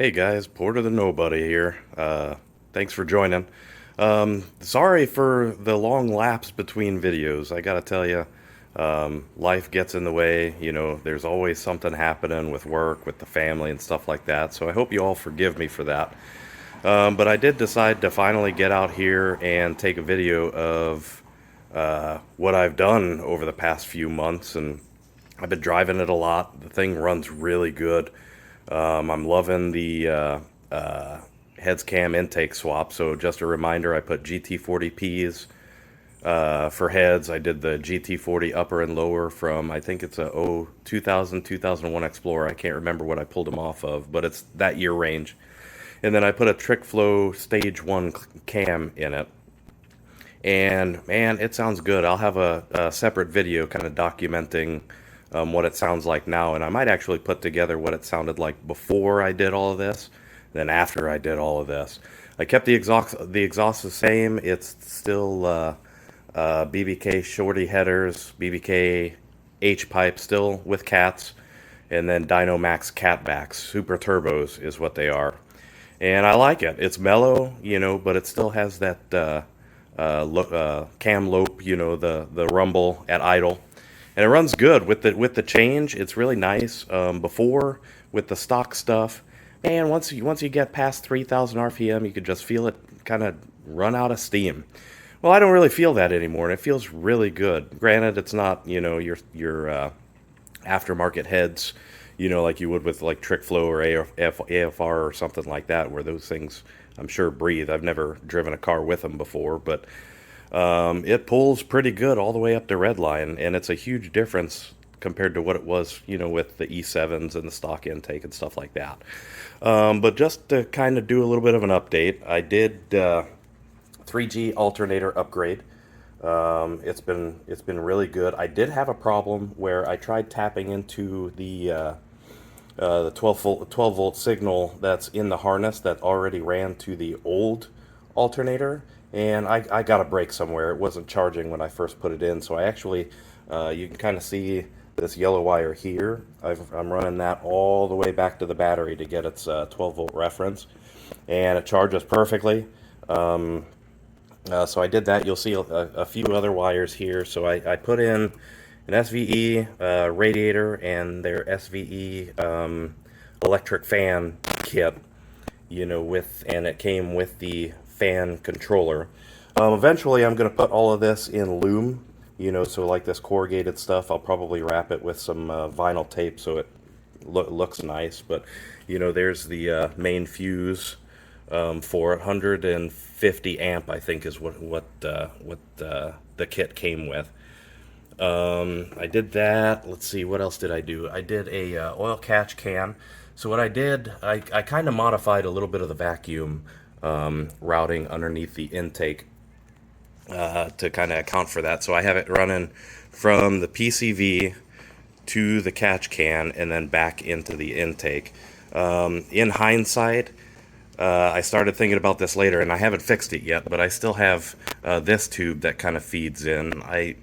Hey guys, Porter the Nobody here. Thanks for joining. Sorry for the long lapse between videos. I gotta tell you, life gets in the way. There's always something happening with work, with the family, and stuff like that. So I hope you all forgive me for that. But I did decide to finally get out here and take a video of what I've done over the past few months, and I've been driving it a lot. The thing runs really good. I'm loving the heads cam intake swap. So just a reminder, I put GT40Ps for heads. I did the GT40 upper and lower from, I think it's a 2001 Explorer. I can't remember what I pulled them off of, but it's that year range. And then I put a Trick Flow Stage 1 cam in it. And man, it sounds good. I'll have a separate video kind of documenting what it sounds like now, and I might actually put together what it sounded like before I did all of this, then after I did all of this. I kept the exhaust the same. It's still BBK Shorty Headers, BBK H-Pipe, still with cats, and then Dynomax catbacks. Super turbos is what they are, and I like it. It's mellow, but it still has that cam lope, the rumble at idle. And it runs good with the change. It's really nice. Before, with the stock stuff, man, once you get past 3,000 RPM, you could just feel it kind of run out of steam. Well, I don't really feel that anymore, and it feels really good. Granted, it's not your aftermarket heads, like you would with like Trick Flow or AFR or something like that, where those things I'm sure breathe. I've never driven a car with them before, but it pulls pretty good all the way up to redline, and it's a huge difference compared to what it was, with the E7s and the stock intake and stuff like that. But just to kind of do a little bit of an update, I did 3G alternator upgrade. It's been really good. I did have a problem where I tried tapping into the 12 volt signal that's in the harness that already ran to the old alternator, and I got a break somewhere. It wasn't charging when I first put it in, so I actually, you can kind of see this yellow wire here. I'm running that all the way back to the battery to get its 12 volt reference, and it charges perfectly. So I did that. You'll see a few other wires here. So I put in an SVE radiator and their SVE electric fan kit, and it came with the fan controller. Eventually I'm going to put all of this in loom, so like this corrugated stuff, I'll probably wrap it with some vinyl tape so it looks nice. But there's the main fuse for 150 amp, I think is what the kit came with. I did that. Let's see, what else did I do? I did a oil catch can. So what I did, I kind of modified a little bit of the vacuum routing underneath the intake to kind of account for that. So I have it running from the PCV to the catch can and then back into the intake. In hindsight, I started thinking about this later, and I haven't fixed it yet, but I still have this tube that kind of feeds in. I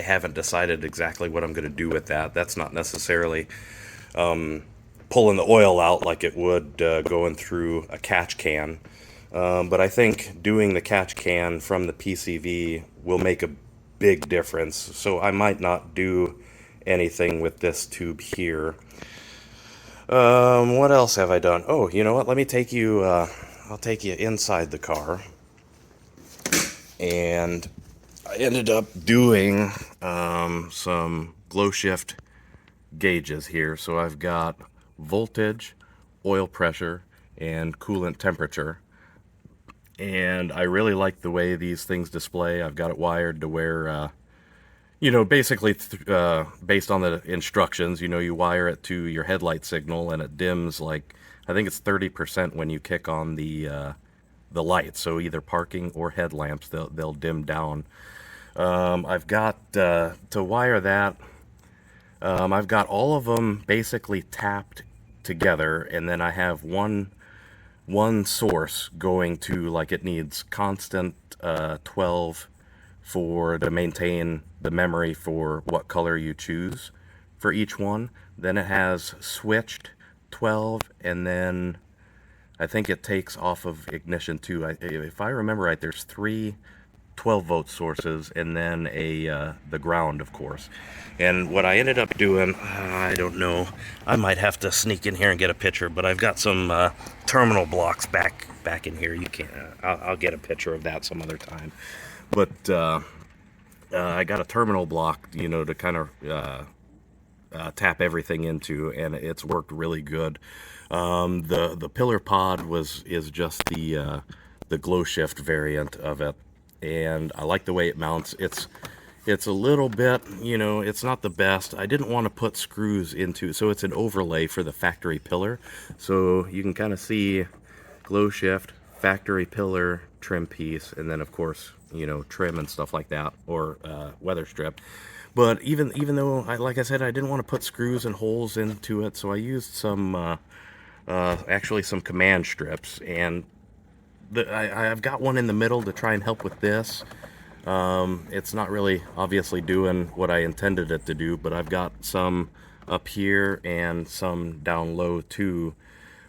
haven't decided exactly what I'm going to do with that. That's not necessarily pulling the oil out like it would going through a catch can. But I think doing the catch can from the PCV will make a big difference. So I might not do anything with this tube here. What else have I done? Oh, you know what? Let me take you, I'll take you inside the car. And I ended up doing some glow shift gauges here. So I've got voltage, oil pressure, and coolant temperature. And I really like the way these things display. I've got it wired to where, basically based on the instructions, you wire it to your headlight signal, and it dims like, I think it's 30% when you kick on the lights. So either parking or headlamps, they'll dim down. I've got to wire that. I've got all of them basically tapped together, and then I have one source going to, like, it needs constant 12 to maintain the memory for what color you choose for each one. Then it has switched 12, and then I think it takes off of ignition too. If I remember right, there's three 12-volt sources and then the ground, of course. And what I ended up doing, I don't know, I might have to sneak in here and get a picture, but I've got some terminal blocks back in here. You can't. I'll get a picture of that some other time. But I got a terminal block, you know, to kind of tap everything into, and it's worked really good. The pillar pod is just the glow shift variant of it, and I like the way it mounts. It's a little bit, you know, it's not the best. I didn't want to put screws into, so it's an overlay for the factory pillar. So you can kind of see glow shift, factory pillar, trim piece, and then of course, you know, trim and stuff like that, or weather strip. But even though, like I said, I didn't want to put screws and holes into it, so I used some, actually some command strips, and I've got one in the middle to try and help with this. It's not really obviously doing what I intended it to do, but I've got some up here and some down low too.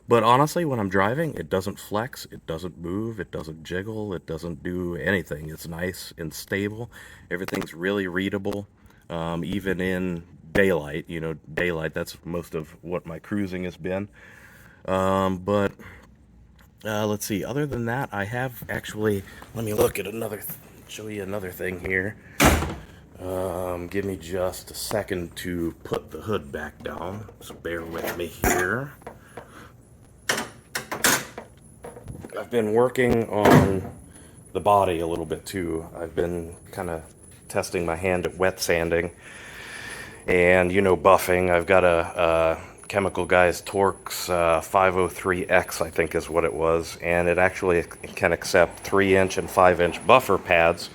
But honestly, when I'm driving, it doesn't flex, it doesn't move, it doesn't jiggle, it doesn't do anything. It's nice and stable. Everything's really readable, even in daylight. You know, daylight, that's most of what my cruising has been. But let's see, other than that, I have actually, let me look at another, show you another thing here. Give me just a second to put the hood back down, so bear with me here. I've been working on the body a little bit too. I've been kind of testing my hand at wet sanding and, you know, buffing. I've got a Chemical Guys Torx 503X, I think is what it was, and it actually can accept 3-inch and 5-inch buffer pads.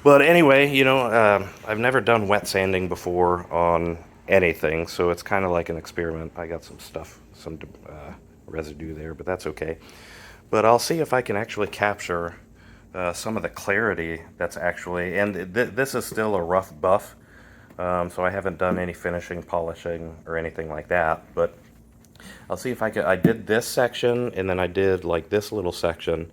But anyway, you know, I've never done wet sanding before on anything, so it's kind of like an experiment. I got some stuff, some residue there, but that's okay. But I'll see if I can actually capture some of the clarity that's actually, and this is still a rough buff, so I haven't done any finishing, polishing, or anything like that, but I'll see if I can. I did this section, and then I did like this little section,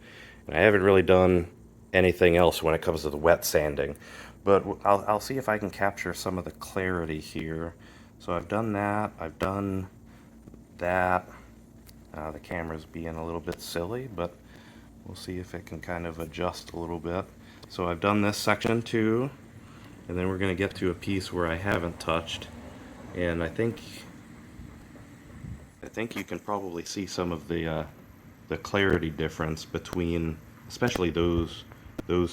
and I haven't really done anything else when it comes to the wet sanding, but I'll see if I can capture some of the clarity here. So I've done that, I've done that. The camera's being a little bit silly, but we'll see if it can kind of adjust a little bit. So I've done this section too, and then we're going to get to a piece where I haven't touched, and I think you can probably see some of the clarity difference between, especially those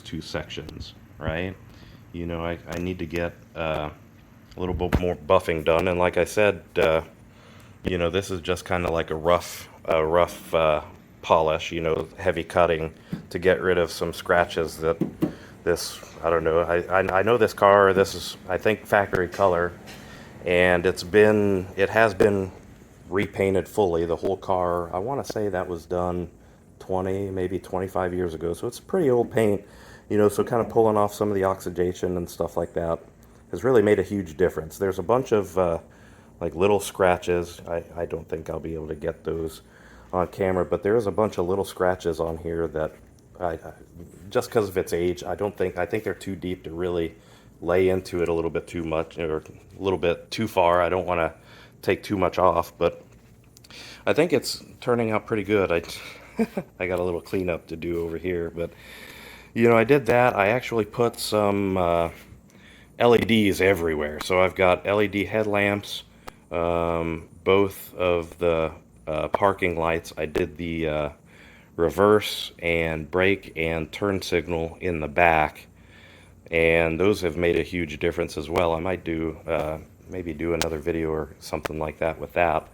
two sections, right? You know, I need to get a little bit more buffing done, and like I said, you know, this is just kind of like a rough polish, you know, heavy cutting to get rid of some scratches that this, I don't know, I know this car, this is, I think, factory color, and it has been repainted fully, the whole car. I want to say that was done 20, maybe 25 years ago, so it's pretty old paint, you know, so kind of pulling off some of the oxidation and stuff like that has really made a huge difference. There's a bunch of like little scratches. I don't think I'll be able to get those on camera, but there's a bunch of little scratches on here that just because of its age, I think they're too deep to really lay into it a little bit too much, or a little bit too far. I don't want to take too much off, but I think it's turning out pretty good. I got a little cleanup to do over here, but you know, I did that. I actually put some LEDs everywhere. So I've got LED headlamps, both of the parking lights. I did the reverse and brake and turn signal in the back, and those have made a huge difference as well. I might do maybe do another video or something like that with that.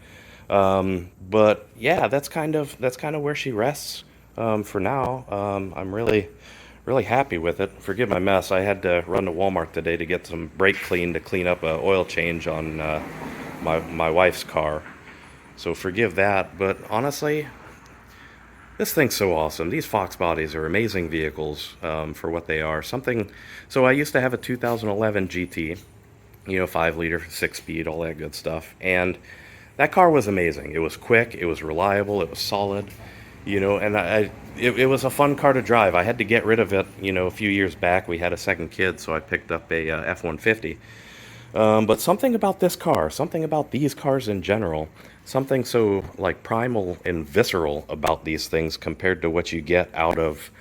But yeah, that's kind of where she rests for now. I'm really happy with it. Forgive my mess. I had to run to Walmart today to get some brake clean to clean up an oil change on my wife's car. So forgive that, but honestly, this thing's so awesome. These FoxBodies are amazing vehicles for what they are. So I used to have a 2011 GT, you know, 5-liter, 6-speed, all that good stuff, and that car was amazing. It was quick, it was reliable, it was solid, you know, and it was a fun car to drive. I had to get rid of it, you know, a few years back. We had a second kid, so I picked up a F-150. But something about this car, something about these cars in general, something so like primal and visceral about these things compared to what you get out of,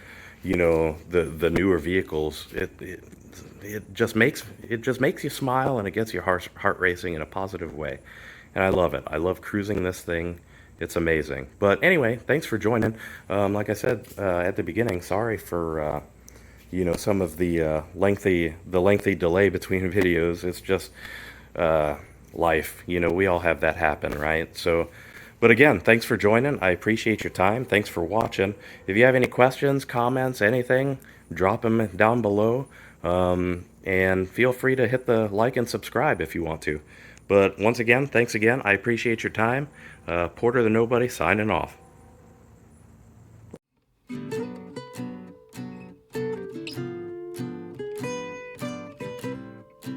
you know, the newer vehicles. It just makes you smile, and it gets your heart racing in a positive way. And I love it. I love cruising this thing. It's amazing. But anyway, thanks for joining. Like I said at the beginning, sorry for you know, some of the lengthy delay between videos. It's just life. You know, we all have that happen, right? So, but again, thanks for joining. I appreciate your time. Thanks for watching. If you have any questions, comments, anything, drop them down below. And feel free to hit the like and subscribe if you want to. But once again, thanks again. I appreciate your time. Porter the Nobody signing off.